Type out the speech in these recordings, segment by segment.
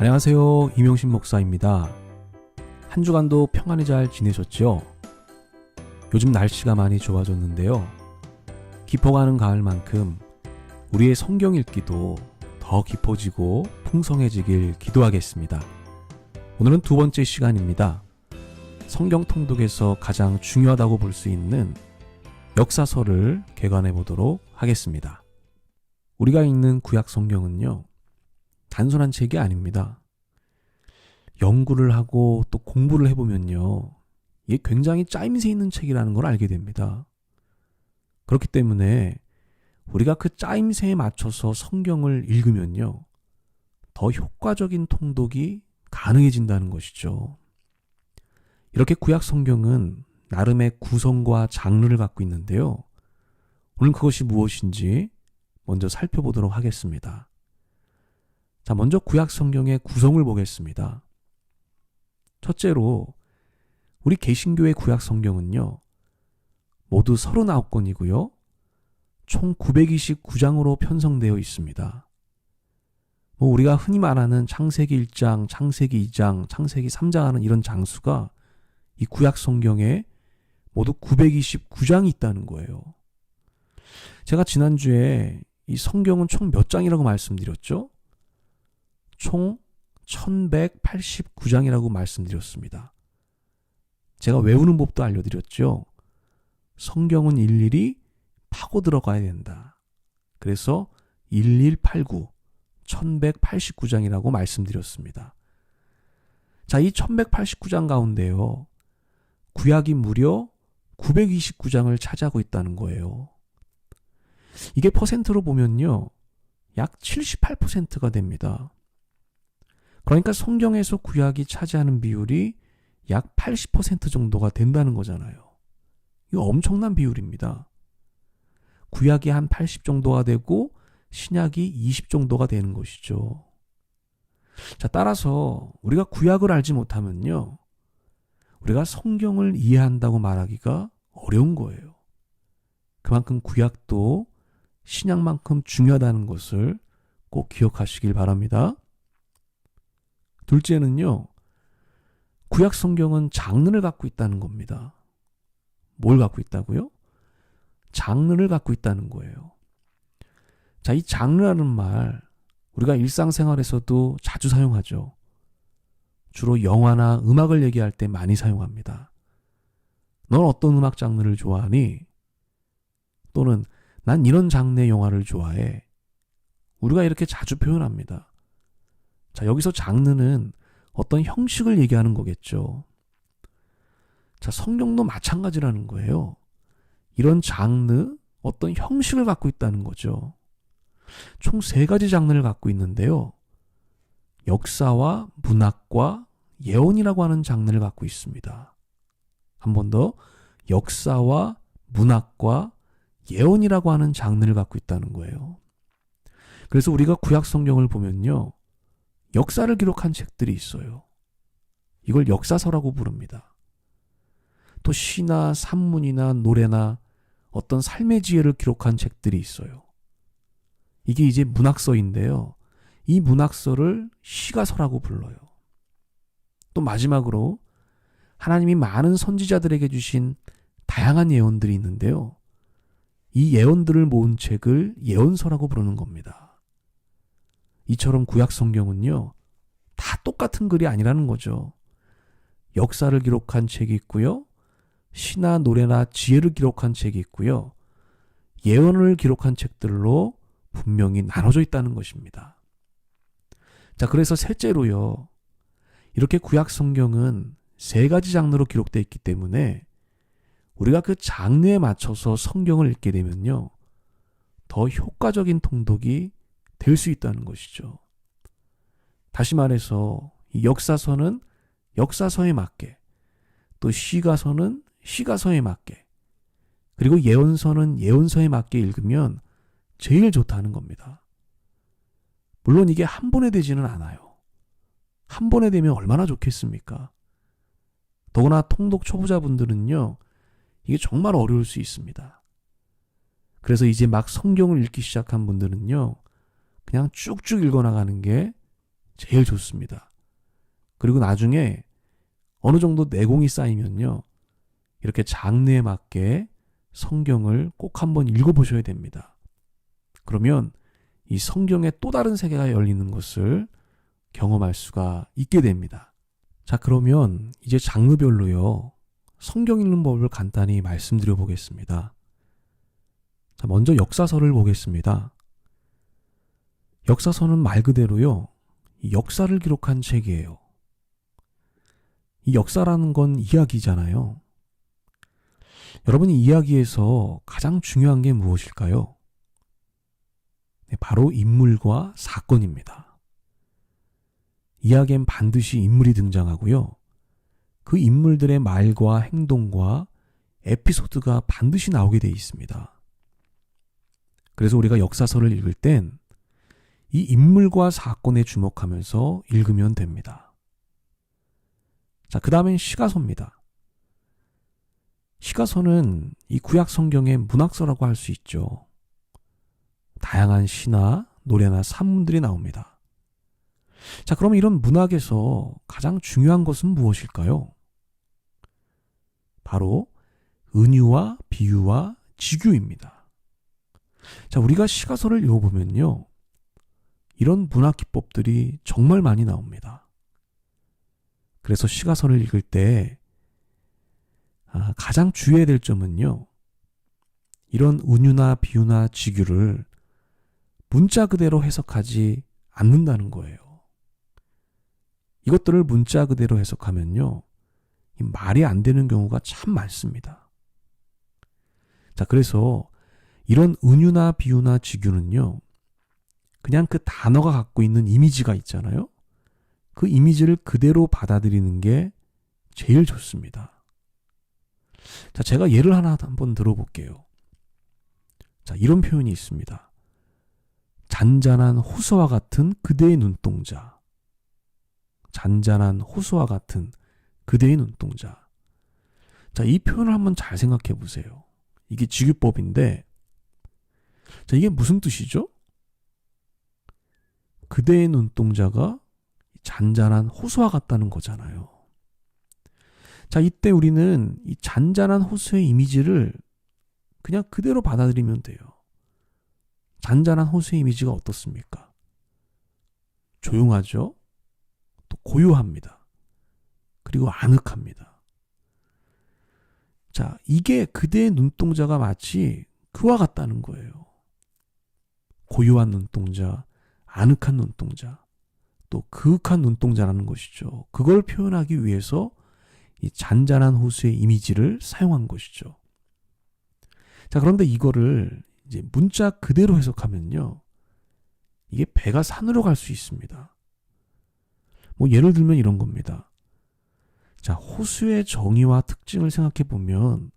안녕하세요. 이명신 목사입니다. 한 주간도 평안히 잘 지내셨죠? 요즘 날씨가 많이 좋아졌는데요. 깊어가는 가을만큼 우리의 성경 읽기도 더 깊어지고 풍성해지길 기도하겠습니다. 오늘은 두 번째 시간입니다. 성경 통독에서 가장 중요하다고 볼 수 있는 역사서를 개관해 보도록 하겠습니다. 우리가 읽는 구약 성경은요, 단순한 책이 아닙니다. 연구를 하고 또 공부를 해보면요, 이게 굉장히 짜임새 있는 책이라는 걸 알게 됩니다. 그렇기 때문에 우리가 그 짜임새에 맞춰서 성경을 읽으면요, 더 효과적인 통독이 가능해진다는 것이죠. 이렇게 구약 성경은 나름의 구성과 장르를 갖고 있는데요. 오늘 그것이 무엇인지 먼저 살펴보도록 하겠습니다. 자, 먼저 구약 성경의 구성을 보겠습니다. 첫째로 우리 개신교의 구약 성경은요, 모두 39권이고요. 총 929장으로 편성되어 있습니다. 우리가 흔히 말하는 창세기 1장, 창세기 2장, 창세기 3장 하는 이런 장수가 이 구약 성경에 모두 929장이 있다는 거예요. 제가 지난주에 이 성경은 총 몇 장이라고 말씀드렸죠? 총 1189장이라고 말씀드렸습니다. 제가 외우는 법도 알려드렸죠. 성경은 일일이 파고 들어가야 된다. 그래서 1189, 1189장이라고 말씀드렸습니다. 자, 이 1189장 가운데요, 구약이 무려 929장을 차지하고 있다는 거예요. 이게 퍼센트로 보면요, 약 78%가 됩니다. 그러니까 성경에서 구약이 차지하는 비율이 약 80% 정도가 된다는 거잖아요. 이거 엄청난 비율입니다. 구약이 한 80 정도가 되고 신약이 20 정도가 되는 것이죠. 자, 따라서 우리가 구약을 알지 못하면요, 우리가 성경을 이해한다고 말하기가 어려운 거예요. 그만큼 구약도 신약만큼 중요하다는 것을 꼭 기억하시길 바랍니다. 둘째는요, 구약 성경은 장르를 갖고 있다는 겁니다. 뭘 갖고 있다고요? 장르를 갖고 있다는 거예요. 자, 이 장르라는 말 우리가 일상생활에서도 자주 사용하죠. 주로 영화나 음악을 얘기할 때 많이 사용합니다. 넌 어떤 음악 장르를 좋아하니? 또는 난 이런 장르의 영화를 좋아해. 우리가 이렇게 자주 표현합니다. 자, 여기서 장르는 어떤 형식을 얘기하는 거겠죠. 자, 성경도 마찬가지라는 거예요. 이런 장르, 어떤 형식을 갖고 있다는 거죠. 총 3가지 장르를 갖고 있는데요. 역사와 문학과 예언이라고 하는 장르를 갖고 있습니다. 한 번 더, 역사와 문학과 예언이라고 하는 장르를 갖고 있다는 거예요. 그래서 우리가 구약 성경을 보면요, 역사를 기록한 책들이 있어요. 이걸 역사서라고 부릅니다. 또 시나 산문이나 노래나 어떤 삶의 지혜를 기록한 책들이 있어요. 이게 이제 문학서인데요. 이 문학서를 시가서라고 불러요. 또 마지막으로 하나님이 많은 선지자들에게 주신 다양한 예언들이 있는데요. 이 예언들을 모은 책을 예언서라고 부르는 겁니다. 이처럼 구약 성경은요, 다 똑같은 글이 아니라는 거죠. 역사를 기록한 책이 있고요, 시나 노래나 지혜를 기록한 책이 있고요, 예언을 기록한 책들로 분명히 나눠져 있다는 것입니다. 자, 그래서 셋째로요, 이렇게 구약 성경은 3가지 장르로 기록되어 있기 때문에 우리가 그 장르에 맞춰서 성경을 읽게 되면요, 더 효과적인 통독이 될 수 있다는 것이죠. 다시 말해서 이 역사서는 역사서에 맞게, 또 시가서는 시가서에 맞게, 그리고 예언서는 예언서에 맞게 읽으면 제일 좋다는 겁니다. 물론 이게 한 번에 되지는 않아요. 한 번에 되면 얼마나 좋겠습니까? 더구나 통독 초보자분들은요, 이게 정말 어려울 수 있습니다. 그래서 이제 막 성경을 읽기 시작한 분들은요, 그냥 쭉쭉 읽어나가는 게 제일 좋습니다. 그리고 나중에 어느 정도 내공이 쌓이면요, 이렇게 장르에 맞게 성경을 꼭 한번 읽어보셔야 됩니다. 그러면 이 성경의 또 다른 세계가 열리는 것을 경험할 수가 있게 됩니다. 자, 그러면 이제 장르별로요, 성경 읽는 법을 간단히 말씀드려 보겠습니다. 자, 먼저 역사서를 보겠습니다. 역사서는 말 그대로요, 이 역사를 기록한 책이에요. 이 역사라는 건 이야기잖아요. 여러분, 이 이야기에서 가장 중요한 게 무엇일까요? 네, 바로 인물과 사건입니다. 이야기엔 반드시 인물이 등장하고요, 그 인물들의 말과 행동과 에피소드가 반드시 나오게 되어 있습니다. 그래서 우리가 역사서를 읽을 땐 이 인물과 사건에 주목하면서 읽으면 됩니다. 자, 그 다음엔 시가서입니다. 시가서는 이 구약 성경의 문학서라고 할 수 있죠. 다양한 시나 노래나 산문들이 나옵니다. 자, 그럼 이런 문학에서 가장 중요한 것은 무엇일까요? 바로 은유와 비유와 지규입니다. 자, 우리가 시가서를 읽어보면요, 이런 문학 기법들이 정말 많이 나옵니다. 그래서 시가서를 읽을 때 가장 주의해야 될 점은요, 이런 은유나 비유나 지규를 문자 그대로 해석하지 않는다는 거예요. 이것들을 문자 그대로 해석하면요, 말이 안 되는 경우가 참 많습니다. 자, 그래서 이런 은유나 비유나 지규는요, 그냥 그 단어가 갖고 있는 이미지가 있잖아요. 그 이미지를 그대로 받아들이는 게 제일 좋습니다. 자, 제가 예를 하나 한번 들어볼게요. 자, 이런 표현이 있습니다. 잔잔한 호수와 같은 그대의 눈동자. 잔잔한 호수와 같은 그대의 눈동자. 자, 이 표현을 한번 잘 생각해 보세요. 이게 지규법인데, 자, 이게 무슨 뜻이죠? 그대의 눈동자가 잔잔한 호수와 같다는 거잖아요. 자, 이때 우리는 이 잔잔한 호수의 이미지를 그냥 그대로 받아들이면 돼요. 잔잔한 호수의 이미지가 어떻습니까? 조용하죠? 또 고요합니다. 그리고 아늑합니다. 자, 이게 그대의 눈동자가 마치 그와 같다는 거예요. 고요한 눈동자, 아늑한 눈동자, 또 그윽한 눈동자라는 것이죠. 그걸 표현하기 위해서 이 잔잔한 호수의 이미지를 사용한 것이죠. 자, 그런데 이거를 이제 문자 그대로 해석하면요, 이게 배가 산으로 갈 수 있습니다. 뭐 예를 들면 이런 겁니다. 자, 호수의 정의와 특징을 생각해 보면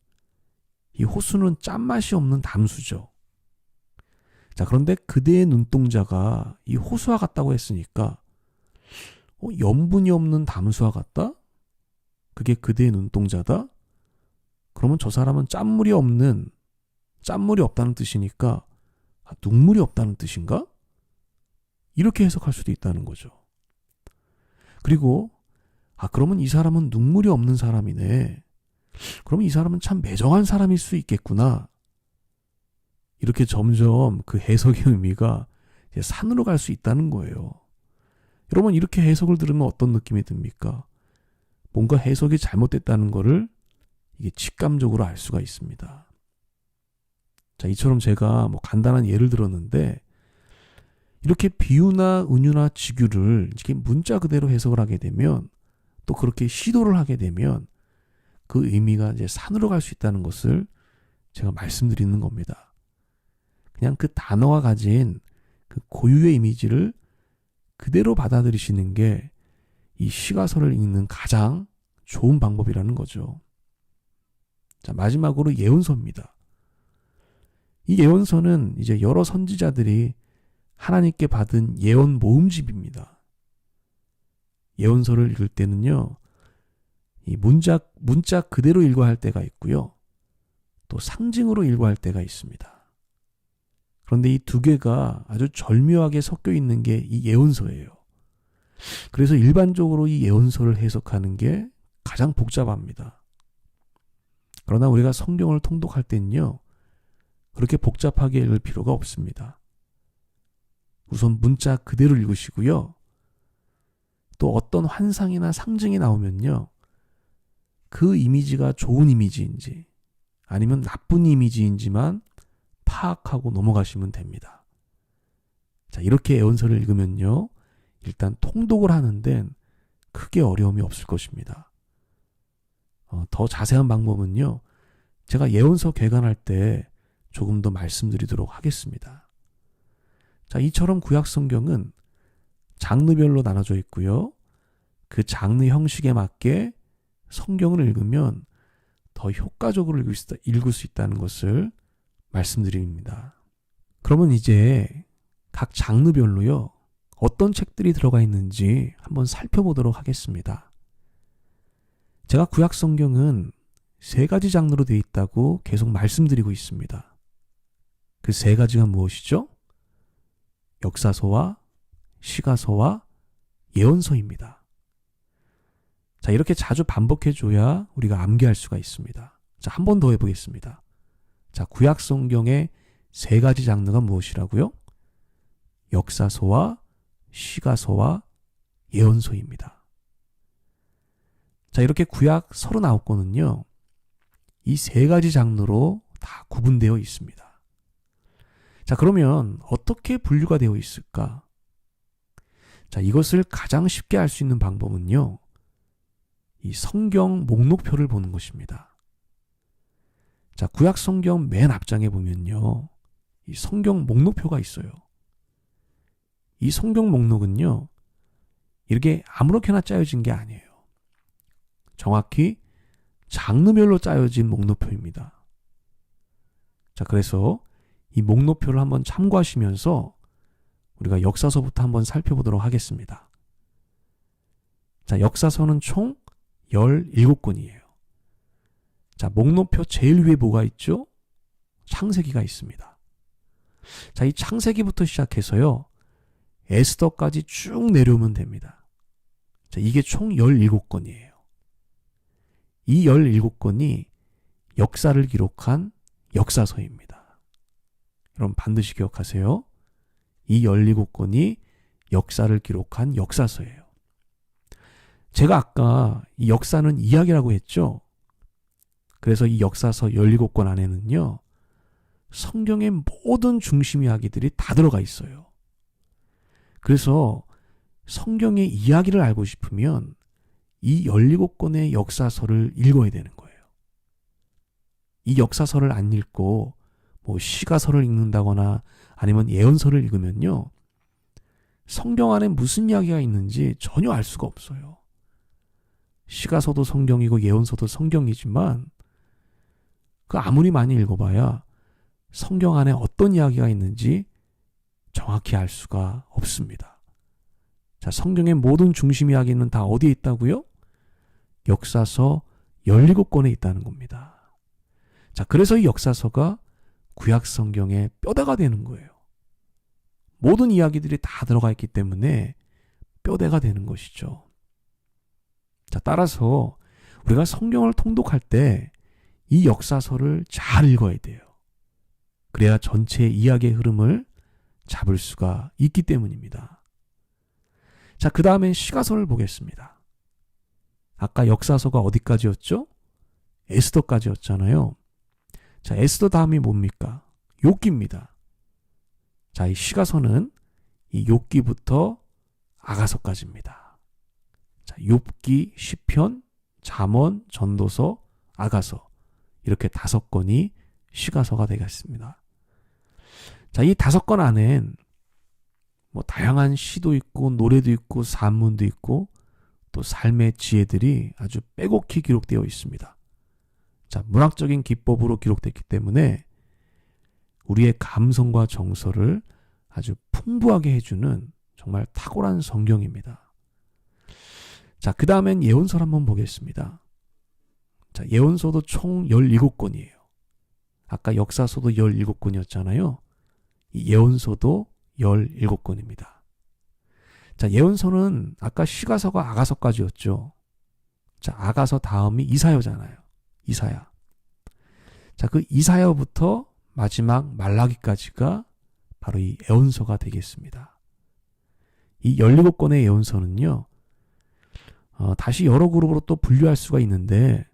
이 호수는 짠맛이 없는 담수죠. 자, 그런데 그대의 눈동자가 이 호수와 같다고 했으니까 염분이 없는 담수와 같다? 그게 그대의 눈동자다? 그러면 저 사람은 짠물이 없다는 뜻이니까 눈물이 없다는 뜻인가? 이렇게 해석할 수도 있다는 거죠. 그리고 그러면 이 사람은 눈물이 없는 사람이네. 그러면 이 사람은 참 매정한 사람일 수 있겠구나. 이렇게 점점 그 해석의 의미가 이제 산으로 갈 수 있다는 거예요. 여러분, 이렇게 해석을 들으면 어떤 느낌이 듭니까? 뭔가 해석이 잘못됐다는 거를 이게 직감적으로 알 수가 있습니다. 자, 이처럼 제가 뭐 간단한 예를 들었는데, 이렇게 비유나 은유나 지규를 이렇게 문자 그대로 해석을 하게 되면, 또 그렇게 시도를 하게 되면 그 의미가 이제 산으로 갈 수 있다는 것을 제가 말씀드리는 겁니다. 그냥 그 단어가 가진 그 고유의 이미지를 그대로 받아들이시는 게 이 시가서를 읽는 가장 좋은 방법이라는 거죠. 자, 마지막으로 예언서입니다. 이 예언서는 이제 여러 선지자들이 하나님께 받은 예언 모음집입니다. 예언서를 읽을 때는요, 이 문자 그대로 읽어야 할 때가 있고요, 또 상징으로 읽어야 할 때가 있습니다. 그런데 이 두 개가 아주 절묘하게 섞여 있는 게 이 예언서예요. 그래서 일반적으로 이 예언서를 해석하는 게 가장 복잡합니다. 그러나 우리가 성경을 통독할 때는요, 그렇게 복잡하게 읽을 필요가 없습니다. 우선 문자 그대로 읽으시고요. 또 어떤 환상이나 상징이 나오면요, 그 이미지가 좋은 이미지인지 아니면 나쁜 이미지인지만 파악하고 넘어가시면 됩니다. 자, 이렇게 예언서를 읽으면요, 일단 통독을 하는 데는 크게 어려움이 없을 것입니다. 더 자세한 방법은요, 제가 예언서 개관할 때 조금 더 말씀드리도록 하겠습니다. 자, 이처럼 구약 성경은 장르별로 나눠져 있고요. 그 장르 형식에 맞게 성경을 읽으면 더 효과적으로 읽을 수 있다는 것을 말씀드립니다. 그러면 이제 각 장르별로요, 어떤 책들이 들어가 있는지 한번 살펴보도록 하겠습니다. 제가 구약 성경은 3가지 장르로 되어 있다고 계속 말씀드리고 있습니다. 그 3가지가 무엇이죠? 역사서와 시가서와 예언서입니다. 자, 이렇게 자주 반복해줘야 우리가 암기할 수가 있습니다. 자, 한 번 더 해보겠습니다. 자, 구약 성경의 3가지 장르가 무엇이라고요? 역사서와 시가서와 예언서입니다. 자, 이렇게 구약 39권은요, 이 3가지 장르로 다 구분되어 있습니다. 자, 그러면 어떻게 분류가 되어 있을까? 자, 이것을 가장 쉽게 알 수 있는 방법은요, 이 성경 목록표를 보는 것입니다. 자, 구약 성경 맨 앞장에 보면요, 이 성경 목록표가 있어요. 이 성경 목록은요, 이렇게 아무렇게나 짜여진 게 아니에요. 정확히 장르별로 짜여진 목록표입니다. 자, 그래서 이 목록표를 한번 참고하시면서 우리가 역사서부터 한번 살펴보도록 하겠습니다. 자, 역사서는 총 17권이에요. 자, 목록표 제일 위에 뭐가 있죠? 창세기가 있습니다. 자, 이 창세기부터 시작해서요, 에스더까지 쭉 내려오면 됩니다. 자, 이게 총 17권이에요. 이 17권이 역사를 기록한 역사서입니다. 여러분 반드시 기억하세요. 이 17권이 역사를 기록한 역사서예요. 제가 아까 이 역사는 이야기라고 했죠. 그래서 이 역사서 17권 안에는요, 성경의 모든 중심 이야기들이 다 들어가 있어요. 그래서 성경의 이야기를 알고 싶으면 이 17권의 역사서를 읽어야 되는 거예요. 이 역사서를 안 읽고 뭐 시가서를 읽는다거나 아니면 예언서를 읽으면요, 성경 안에 무슨 이야기가 있는지 전혀 알 수가 없어요. 시가서도 성경이고 예언서도 성경이지만 그 아무리 많이 읽어봐야 성경 안에 어떤 이야기가 있는지 정확히 알 수가 없습니다. 자, 성경의 모든 중심 이야기는 다 어디에 있다고요? 역사서 17권에 있다는 겁니다. 자, 그래서 이 역사서가 구약 성경의 뼈대가 되는 거예요. 모든 이야기들이 다 들어가 있기 때문에 뼈대가 되는 것이죠. 자, 따라서 우리가 성경을 통독할 때 이 역사서를 잘 읽어야 돼요. 그래야 전체 이야기의 흐름을 잡을 수가 있기 때문입니다. 자, 그 다음엔 시가서를 보겠습니다. 아까 역사서가 어디까지였죠? 에스더까지였잖아요. 자, 에스더 다음이 뭡니까? 욥기입니다. 자, 이 시가서는 이 욥기부터 아가서까지입니다. 자, 욥기, 시편, 잠언, 전도서, 아가서, 이렇게 5권이 시가서가 되겠습니다. 자, 이 5권 안엔 뭐 다양한 시도 있고 노래도 있고 산문도 있고 또 삶의 지혜들이 아주 빼곡히 기록되어 있습니다. 자, 문학적인 기법으로 기록됐기 때문에 우리의 감성과 정서를 아주 풍부하게 해주는 정말 탁월한 성경입니다. 자, 그 다음엔 예언서를 한번 보겠습니다. 자, 예언서도 총 17권이에요. 아까 역사서도 17권이었잖아요. 이 예언서도 17권입니다. 자, 예언서는 아까 시가서가 아가서까지였죠. 자, 아가서 다음이 이사야잖아요. 이사야. 자, 그 이사야부터 마지막 말라기까지가 바로 이 예언서가 되겠습니다. 이 17권의 예언서는요, 다시 여러 그룹으로 또 분류할 수가 있는데,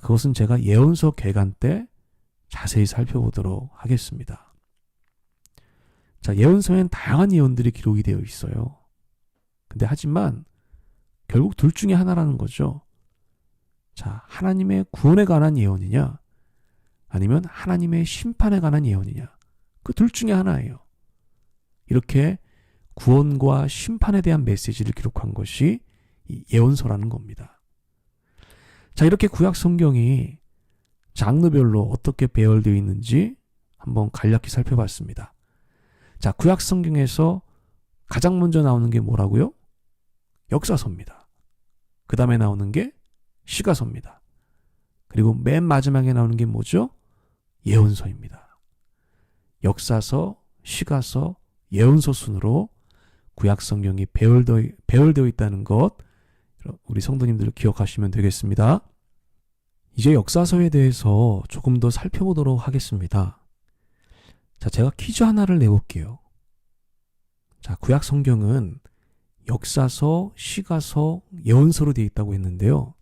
그것은 제가 예언서 개관 때 자세히 살펴보도록 하겠습니다. 자, 예언서엔 다양한 예언들이 기록이 되어 있어요. 근데 하지만 결국 둘 중에 하나라는 거죠. 자, 하나님의 구원에 관한 예언이냐, 아니면 하나님의 심판에 관한 예언이냐, 그 둘 중에 하나예요. 이렇게 구원과 심판에 대한 메시지를 기록한 것이 이 예언서라는 겁니다. 자, 이렇게 구약 성경이 장르별로 어떻게 배열되어 있는지 한번 간략히 살펴봤습니다. 자, 구약 성경에서 가장 먼저 나오는 게 뭐라고요? 역사서입니다. 그 다음에 나오는 게 시가서입니다. 그리고 맨 마지막에 나오는 게 뭐죠? 예언서입니다. 역사서, 시가서, 예언서 순으로 구약 성경이 배열되어 있다는 것, 우리 성도님들 기억하시면 되겠습니다. 이제 역사서에 대해서 조금 더 살펴보도록 하겠습니다. 자, 제가 퀴즈 하나를 내볼게요. 자, 구약 성경은 역사서, 시가서, 예언서로 되어 있다고 했는데요.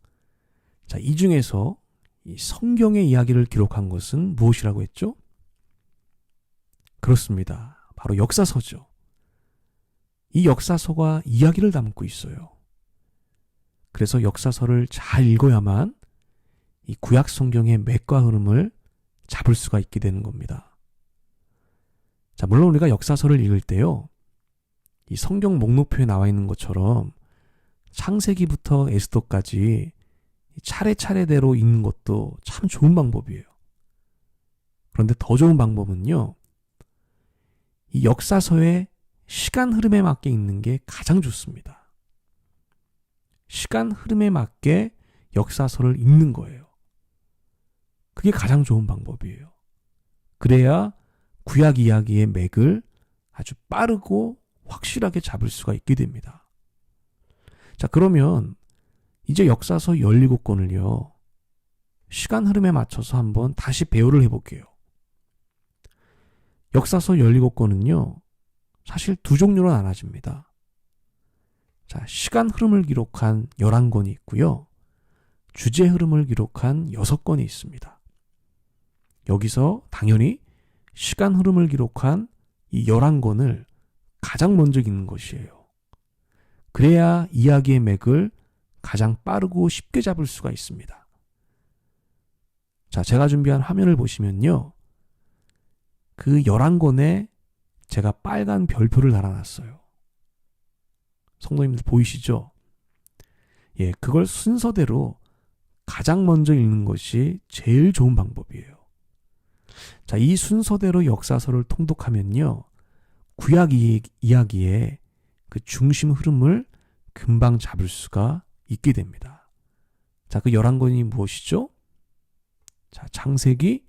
자, 이 중에서 이 성경의 이야기를 기록한 것은 무엇이라고 했죠? 그렇습니다. 바로 역사서죠. 이 역사서가 이야기를 담고 있어요. 그래서 역사서를 잘 읽어야만 이 구약 성경의 맥과 흐름을 잡을 수가 있게 되는 겁니다. 자, 물론 우리가 역사서를 읽을 때요, 이 성경 목록표에 나와 있는 것처럼 창세기부터 에스더까지 차례차례대로 읽는 것도 참 좋은 방법이에요. 그런데 더 좋은 방법은요, 이 역사서의 시간 흐름에 맞게 읽는 게 가장 좋습니다. 시간 흐름에 맞게 역사서를 읽는 거예요. 그게 가장 좋은 방법이에요. 그래야 구약 이야기의 맥을 아주 빠르고 확실하게 잡을 수가 있게 됩니다. 자, 그러면 이제 역사서 17권을요, 시간 흐름에 맞춰서 한번 다시 배열을 해볼게요. 역사서 17권은요, 사실 두 종류로 나눠집니다. 자, 시간 흐름을 기록한 11권이 있고요, 주제 흐름을 기록한 6권이 있습니다. 여기서 당연히 시간 흐름을 기록한 이 11권을 가장 먼저 읽는 것이에요. 그래야 이야기의 맥을 가장 빠르고 쉽게 잡을 수가 있습니다. 자, 제가 준비한 화면을 보시면요, 그 11권에 제가 빨간 별표를 달아놨어요. 성도님들 보이시죠? 예, 그걸 순서대로 가장 먼저 읽는 것이 제일 좋은 방법이에요. 자, 이 순서대로 역사서를 통독하면요, 구약 이야기의 그 중심 흐름을 금방 잡을 수가 있게 됩니다. 자, 그 11권이 무엇이죠? 자, 창세기,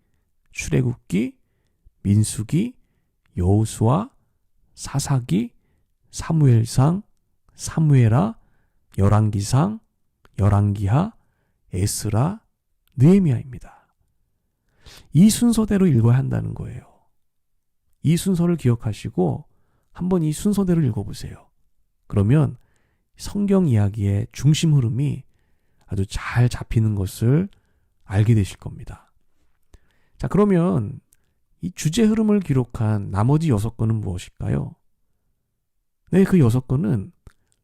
출애굽기, 민수기, 여호수아, 사사기, 사무엘상, 사무엘하, 열왕기상, 열왕기하, 에스라, 느헤미야입니다. 이 순서대로 읽어야 한다는 거예요. 이 순서를 기억하시고 한번 이 순서대로 읽어보세요. 그러면 성경 이야기의 중심 흐름이 아주 잘 잡히는 것을 알게 되실 겁니다. 자, 그러면 이 주제 흐름을 기록한 나머지 6권은 무엇일까요? 네, 그 6권은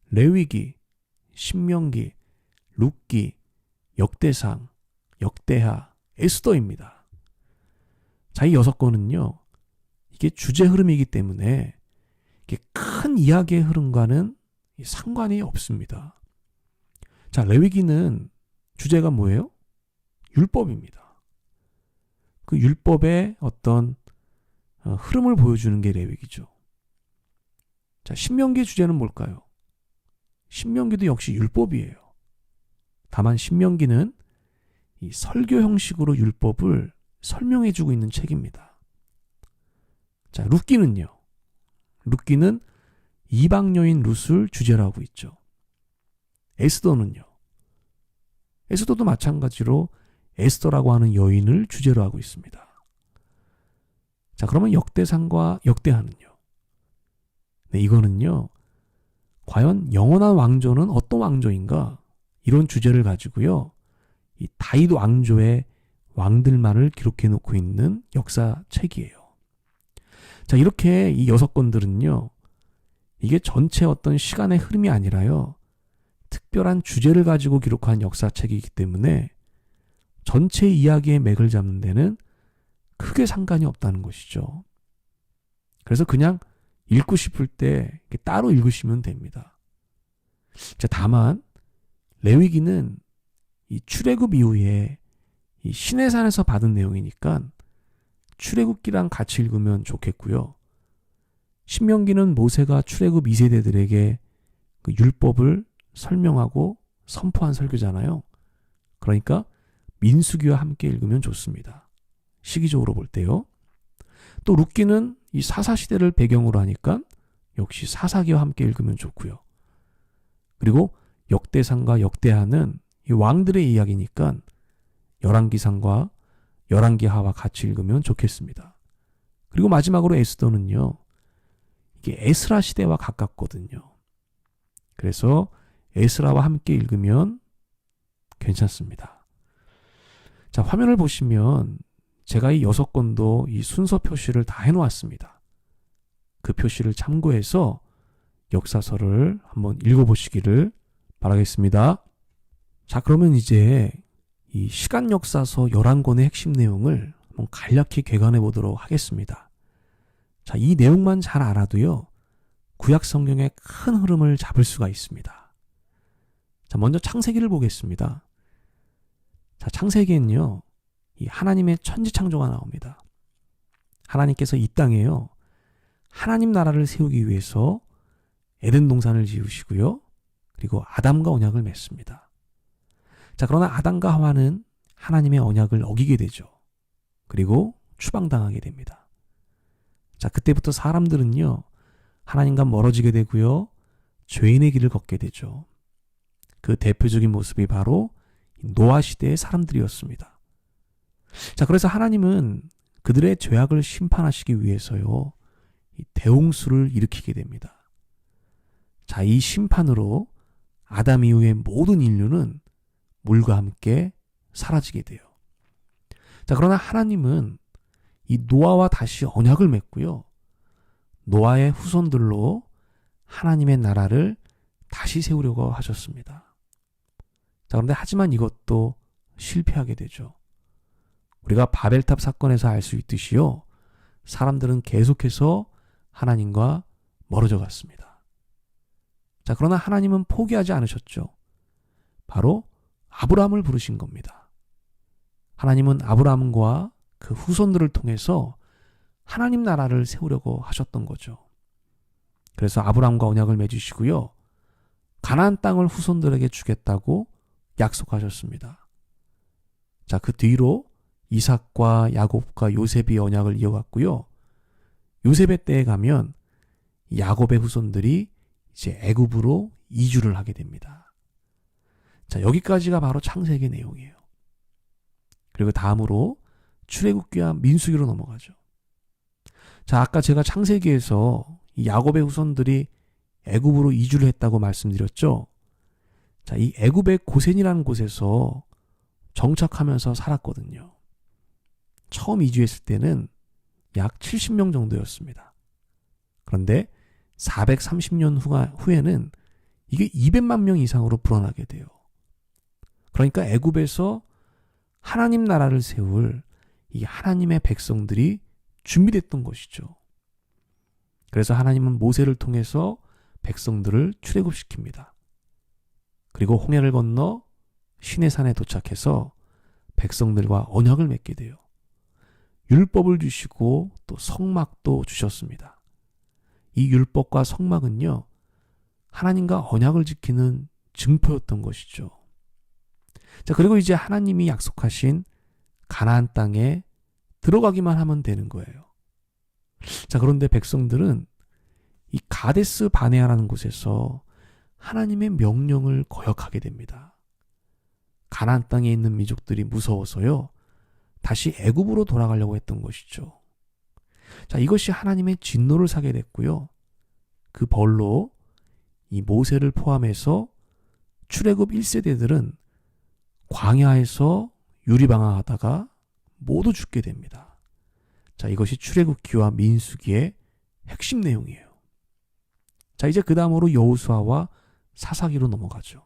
레위기, 신명기, 룻기, 역대상, 역대하, 에스더입니다. 자, 이 6권은요, 이게 주제 흐름이기 때문에 이게 큰 이야기의 흐름과는 상관이 없습니다. 자, 레위기는 주제가 뭐예요? 율법입니다. 그 율법의 어떤 흐름을 보여주는 게 레위기죠. 자, 신명기의 주제는 뭘까요? 신명기도 역시 율법이에요. 다만 신명기는 이 설교 형식으로 율법을 설명해주고 있는 책입니다. 자, 룻기는요. 룻기는 이방 여인 룻을 주제로 하고 있죠. 에스더는요. 에스더도 마찬가지로 에스더라고 하는 여인을 주제로 하고 있습니다. 자, 그러면 역대상과 역대하는요. 네, 이거는요. 과연 영원한 왕조는 어떤 왕조인가? 이런 주제를 가지고요. 이 다윗 왕조의 왕들만을 기록해 놓고 있는 역사책이에요. 자, 이렇게 이 6권들은요. 이게 전체 어떤 시간의 흐름이 아니라요. 특별한 주제를 가지고 기록한 역사책이기 때문에 전체 이야기의 맥을 잡는 데는 크게 상관이 없다는 것이죠. 그래서 그냥 읽고 싶을 때 따로 읽으시면 됩니다. 자, 다만 레위기는 이 출애굽 이후에 이 시내산에서 받은 내용이니까 출애굽기랑 같이 읽으면 좋겠고요. 신명기는 모세가 출애굽 2세대들에게 그 율법을 설명하고 선포한 설교잖아요. 그러니까 민수기와 함께 읽으면 좋습니다. 시기적으로 볼 때요. 또 룻기는 이 사사시대를 배경으로 하니까 역시 사사기와 함께 읽으면 좋고요. 그리고 역대상과 역대하는 이 왕들의 이야기니까 열왕기상과 열왕기하와 같이 읽으면 좋겠습니다. 그리고 마지막으로 에스더는요. 이게 에스라 시대와 가깝거든요. 그래서 에스라와 함께 읽으면 괜찮습니다. 자, 화면을 보시면 제가 이 6권도 이 순서 표시를 다 해놓았습니다. 그 표시를 참고해서 역사서를 한번 읽어보시기를 바라겠습니다. 자, 그러면 이제 이 시간 역사서 11권의 핵심 내용을 한번 간략히 개관해 보도록 하겠습니다. 자, 이 내용만 잘 알아도요, 구약 성경의 큰 흐름을 잡을 수가 있습니다. 자, 먼저 창세기를 보겠습니다. 자, 창세기엔요, 이 하나님의 천지창조가 나옵니다. 하나님께서 이 땅에요, 하나님 나라를 세우기 위해서 에덴 동산을 지으시고요, 그리고 아담과 언약을 맺습니다. 자, 그러나 아담과 하와는 하나님의 언약을 어기게 되죠. 그리고 추방당하게 됩니다. 자, 그때부터 사람들은요, 하나님과 멀어지게 되고요, 죄인의 길을 걷게 되죠. 그 대표적인 모습이 바로 노아 시대의 사람들이었습니다. 자, 그래서 하나님은 그들의 죄악을 심판하시기 위해서요, 이 대홍수를 일으키게 됩니다. 자, 이 심판으로 아담 이후의 모든 인류는 물과 함께 사라지게 돼요. 자, 그러나 하나님은 이 노아와 다시 언약을 맺고요, 노아의 후손들로 하나님의 나라를 다시 세우려고 하셨습니다. 자, 그런데 하지만 이것도 실패하게 되죠. 우리가 바벨탑 사건에서 알 수 있듯이요, 사람들은 계속해서 하나님과 멀어져 갔습니다. 자, 그러나 하나님은 포기하지 않으셨죠. 바로 아브라함을 부르신 겁니다. 하나님은 아브라함과 그 후손들을 통해서 하나님 나라를 세우려고 하셨던 거죠. 그래서 아브라함과 언약을 맺으시고요, 가나안 땅을 후손들에게 주겠다고 약속하셨습니다. 자, 그 뒤로 이삭과 야곱과 요셉이 언약을 이어갔고요, 요셉의 때에 가면 야곱의 후손들이 이제 애굽으로 이주를 하게 됩니다. 자, 여기까지가 바로 창세기 내용이에요. 그리고 다음으로 출애굽기와 민수기로 넘어가죠. 자, 아까 제가 창세기에서 이 야곱의 후손들이 애굽으로 이주를 했다고 말씀드렸죠. 자, 이 애굽의 고센이라는 곳에서 정착하면서 살았거든요. 처음 이주했을 때는 약 70명 정도였습니다. 그런데 430년 후에는 이게 200만 명 이상으로 불어나게 돼요. 그러니까 애굽에서 하나님 나라를 세울 이 하나님의 백성들이 준비됐던 것이죠. 그래서 하나님은 모세를 통해서 백성들을 출애굽시킵니다. 그리고 홍해를 건너 시내산에 도착해서 백성들과 언약을 맺게 돼요. 율법을 주시고 또 성막도 주셨습니다. 이 율법과 성막은요, 하나님과 언약을 지키는 증표였던 것이죠. 자, 그리고 이제 하나님이 약속하신 가나안 땅에 들어가기만 하면 되는 거예요. 자, 그런데 백성들은 이 가데스 바네아라는 곳에서 하나님의 명령을 거역하게 됩니다. 가나안 땅에 있는 민족들이 무서워서요, 다시 애굽으로 돌아가려고 했던 것이죠. 자, 이것이 하나님의 진노를 사게 됐고요. 그 벌로 이 모세를 포함해서 출애굽 1세대들은 광야에서 유리방황하다가 모두 죽게 됩니다. 자, 이것이 출애굽기와 민수기의 핵심 내용이에요. 자, 이제 그 다음으로 여호수아와 사사기로 넘어가죠.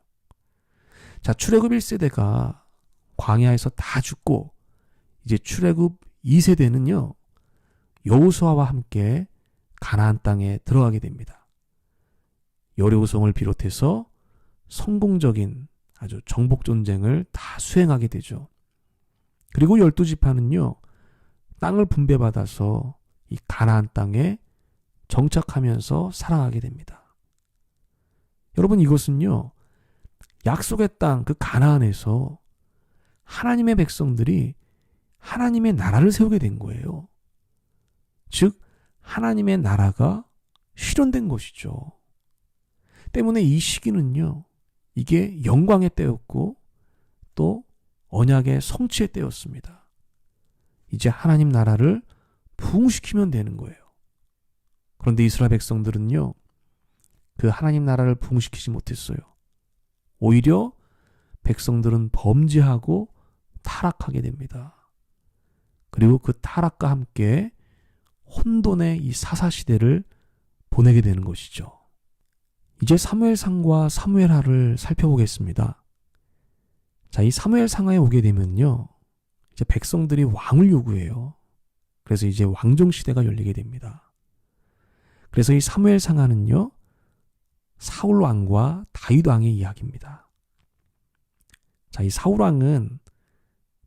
자, 출애굽 1세대가 광야에서 다 죽고 이제 출애굽 2세대는요, 여호수아와 함께 가나안 땅에 들어가게 됩니다. 여리고성을 비롯해서 성공적인 아주 정복 전쟁을 다 수행하게 되죠. 그리고 12지파는요, 땅을 분배받아서 이 가나안 땅에 정착하면서 살아가게 됩니다. 여러분, 이것은요, 약속의 땅 그 가나안에서 하나님의 백성들이 하나님의 나라를 세우게 된 거예요. 즉 하나님의 나라가 실현된 것이죠. 때문에 이 시기는요, 이게 영광의 때였고 또 언약의 성취의 때였습니다. 이제 하나님 나라를 부흥시키면 되는 거예요. 그런데 이스라엘 백성들은요, 그 하나님 나라를 부흥시키지 못했어요. 오히려 백성들은 범죄하고 타락하게 됩니다. 그리고 그 타락과 함께 혼돈의 이 사사시대를 보내게 되는 것이죠. 이제 사무엘상과 사무엘하를 살펴보겠습니다. 자, 이 사무엘상하에 오게 되면요, 이제 백성들이 왕을 요구해요. 그래서 이제 왕정시대가 열리게 됩니다. 그래서 이 사무엘상하는요, 사울 왕과 다윗 왕의 이야기입니다. 자, 이 사울 왕은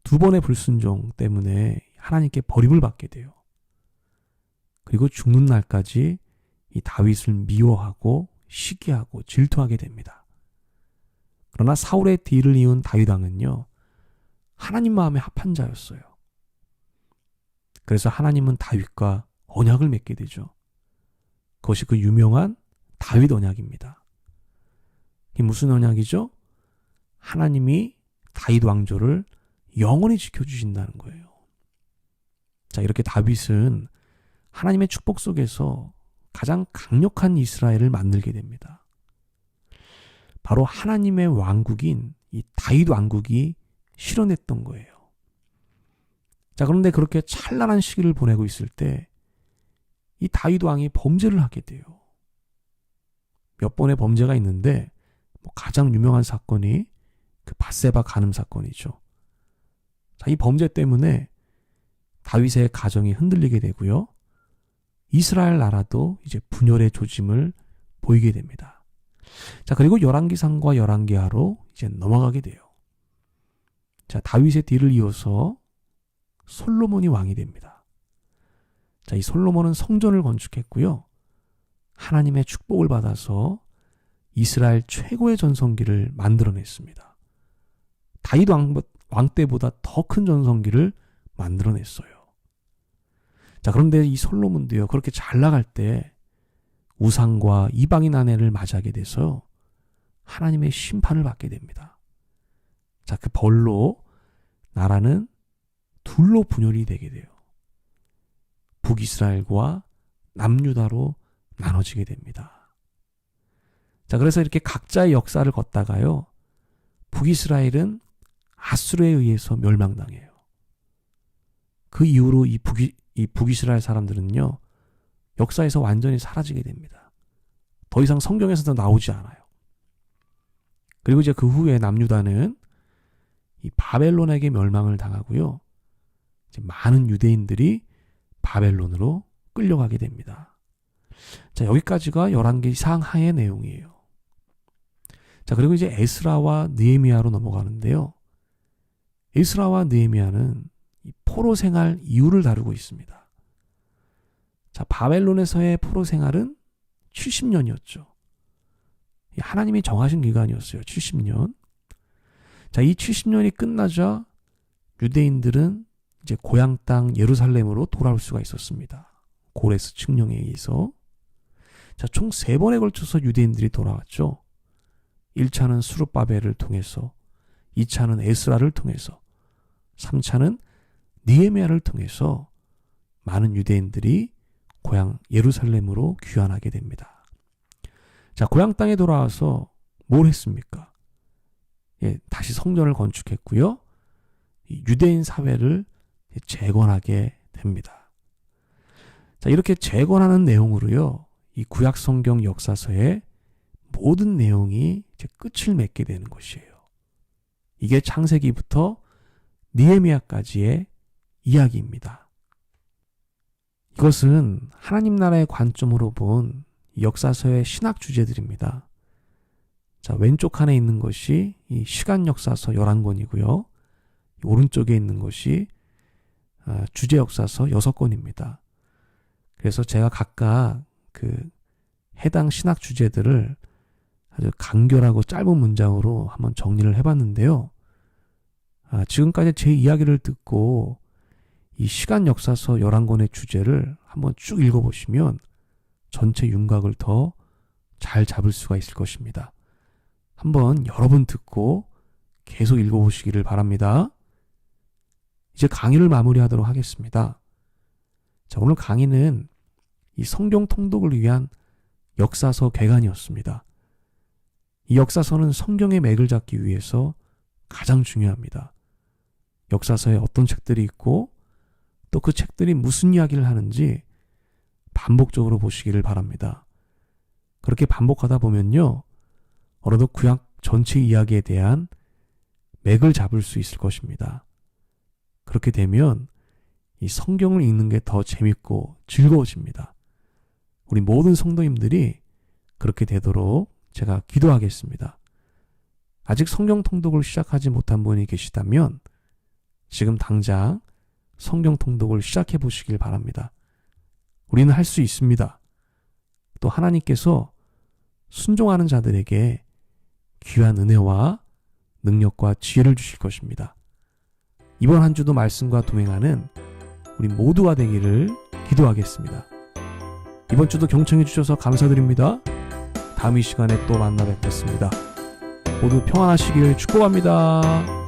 두 번의 불순종 때문에 하나님께 버림을 받게 돼요. 그리고 죽는 날까지 이 다윗을 미워하고 시기하고 질투하게 됩니다. 그러나 사울의 뒤를 이은 다윗 왕은요, 하나님 마음에 합한 자였어요. 그래서 하나님은 다윗과 언약을 맺게 되죠. 그것이 그 유명한 다윗 언약입니다. 이게 무슨 언약이죠? 하나님이 다윗 왕조를 영원히 지켜주신다는 거예요. 자, 이렇게 다윗은 하나님의 축복 속에서 가장 강력한 이스라엘을 만들게 됩니다. 바로 하나님의 왕국인 이 다윗 왕국이 실현했던 거예요. 자, 그런데 그렇게 찬란한 시기를 보내고 있을 때 이 다윗 왕이 범죄를 하게 돼요. 몇 번의 범죄가 있는데 가장 유명한 사건이 그 밧세바 간음 사건이죠. 자, 이 범죄 때문에 다윗의 가정이 흔들리게 되고요. 이스라엘 나라도 이제 분열의 조짐을 보이게 됩니다. 자, 그리고 열왕기상과 열왕기하로 이제 넘어가게 돼요. 자, 다윗의 뒤를 이어서 솔로몬이 왕이 됩니다. 자, 이 솔로몬은 성전을 건축했고요. 하나님의 축복을 받아서 이스라엘 최고의 전성기를 만들어냈습니다. 다윗 왕 때보다 더 큰 전성기를 만들어냈어요. 자, 그런데 이 솔로몬도요, 그렇게 잘 나갈 때 우상과 이방인 아내를 맞이하게 돼서 하나님의 심판을 받게 됩니다. 자, 그 벌로 나라는 둘로 분열이 되게 돼요. 북이스라엘과 남유다로 나눠지게 됩니다. 자, 그래서 이렇게 각자의 역사를 걷다가요, 북이스라엘은 아수르에 의해서 멸망당해요. 그 이후로 이 북이스라엘 사람들은요, 역사에서 완전히 사라지게 됩니다. 더 이상 성경에서도 나오지 않아요. 그리고 이제 그 후에 남유다는 이 바벨론에게 멸망을 당하고요, 이제 많은 유대인들이 바벨론으로 끌려가게 됩니다. 자, 여기까지가 열왕기상 하의 내용이에요. 자, 그리고 이제 에스라와 느헤미야로 넘어가는데요. 에스라와 느헤미야는 이 포로 생활 이유를 다루고 있습니다. 자, 바벨론에서의 포로 생활은 70년이었죠. 하나님이 정하신 기간이었어요. 70년. 자, 이 70년이 끝나자 유대인들은 이제 고향 땅 예루살렘으로 돌아올 수가 있었습니다. 고레스 칙령에 의해서. 자, 총 3번에 걸쳐서 유대인들이 돌아왔죠. 1차는 수룹바벨을 통해서, 2차는 에스라를 통해서, 3차는 느헤미야를 통해서 많은 유대인들이 고향 예루살렘으로 귀환하게 됩니다. 자, 고향 땅에 돌아와서 뭘 했습니까? 다시 성전을 건축했고요. 유대인 사회를 재건하게 됩니다. 자, 이렇게 재건하는 내용으로요, 이 구약 성경 역사서의 모든 내용이 이제 끝을 맺게 되는 것이에요. 이게 창세기부터 느헤미야까지의 이야기입니다. 이것은 하나님 나라의 관점으로 본 역사서의 신학 주제들입니다. 자, 왼쪽 칸에 있는 것이 이 시간 역사서 11권이고요. 오른쪽에 있는 것이 주제 역사서 6권입니다. 그래서 제가 각각 그 해당 신학 주제들을 아주 간결하고 짧은 문장으로 한번 정리를 해봤는데요. 지금까지 제 이야기를 듣고 이 시간 역사서 11권의 주제를 한번 쭉 읽어보시면 전체 윤곽을 더 잘 잡을 수가 있을 것입니다. 한번 여러 번 듣고 계속 읽어보시기를 바랍니다. 이제 강의를 마무리하도록 하겠습니다. 자, 오늘 강의는 이 성경 통독을 위한 역사서 개관이었습니다. 이 역사서는 성경의 맥을 잡기 위해서 가장 중요합니다. 역사서에 어떤 책들이 있고 또 그 책들이 무슨 이야기를 하는지 반복적으로 보시기를 바랍니다. 그렇게 반복하다 보면요, 어느덧 구약 전체 이야기에 대한 맥을 잡을 수 있을 것입니다. 그렇게 되면 이 성경을 읽는 게 더 재밌고 즐거워집니다. 우리 모든 성도님들이 그렇게 되도록 제가 기도하겠습니다. 아직 성경 통독을 시작하지 못한 분이 계시다면 지금 당장 성경 통독을 시작해 보시길 바랍니다. 우리는 할 수 있습니다. 또 하나님께서 순종하는 자들에게 귀한 은혜와 능력과 지혜를 주실 것입니다. 이번 한 주도 말씀과 동행하는 우리 모두가 되기를 기도하겠습니다. 이번 주도 경청해 주셔서 감사드립니다. 다음 이 시간에 또 만나 뵙겠습니다. 모두 평안하시길 축복합니다.